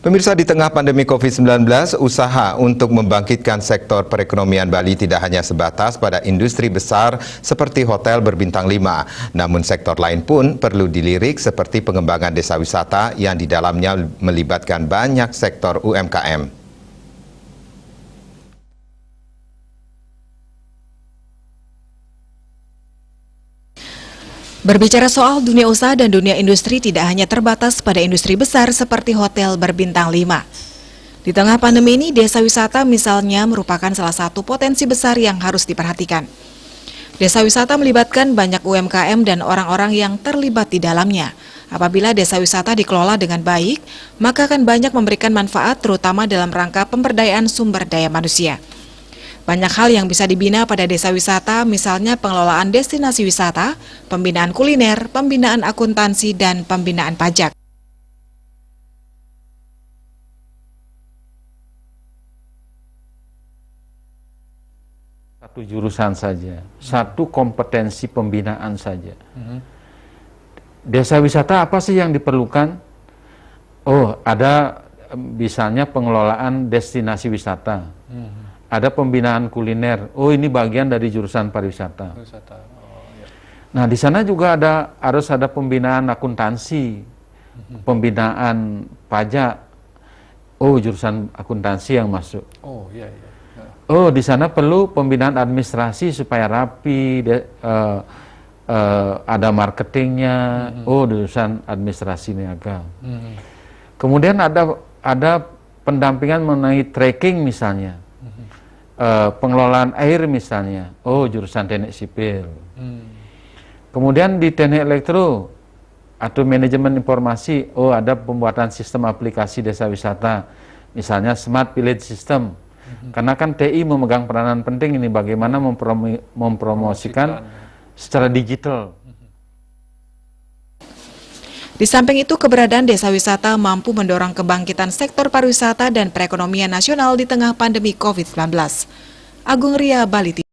Pemirsa, di tengah pandemi COVID-19, usaha untuk membangkitkan sektor perekonomian Bali tidak hanya sebatas pada industri besar seperti hotel berbintang 5. Namun sektor lain pun perlu dilirik seperti pengembangan desa wisata yang di dalamnya melibatkan banyak sektor UMKM. Berbicara soal dunia usaha dan dunia industri tidak hanya terbatas pada industri besar seperti hotel berbintang 5. Di tengah pandemi ini, desa wisata misalnya merupakan salah satu potensi besar yang harus diperhatikan. Desa wisata melibatkan banyak UMKM dan orang-orang yang terlibat di dalamnya. Apabila desa wisata dikelola dengan baik, maka akan banyak memberikan manfaat terutama dalam rangka pemberdayaan sumber daya manusia. Banyak hal yang bisa dibina pada desa wisata, misalnya pengelolaan destinasi wisata, pembinaan kuliner, pembinaan akuntansi, dan pembinaan pajak. Satu jurusan saja, satu kompetensi pembinaan saja. Desa wisata apa sih yang diperlukan? Oh, ada misalnya pengelolaan destinasi wisata. Ada pembinaan kuliner. Oh, ini bagian dari jurusan pariwisata. Nah, di sana juga harus ada pembinaan akuntansi, pembinaan pajak. Oh, jurusan akuntansi yang masuk. Oh, iya. Oh, di sana perlu pembinaan administrasi supaya rapi, ada marketingnya. Oh, jurusan administrasi niaga. Kemudian ada pendampingan mengenai tracking misalnya. Pengelolaan air misalnya, oh jurusan teknik sipil. Kemudian di teknik elektro atau manajemen informasi, oh ada pembuatan sistem aplikasi desa wisata, misalnya smart village system. Karena kan TI memegang peranan penting ini bagaimana mempromosikan secara digital. Di samping itu, keberadaan desa wisata mampu mendorong kebangkitan sektor pariwisata dan perekonomian nasional di tengah pandemi COVID-19. Agung Ria, Bali.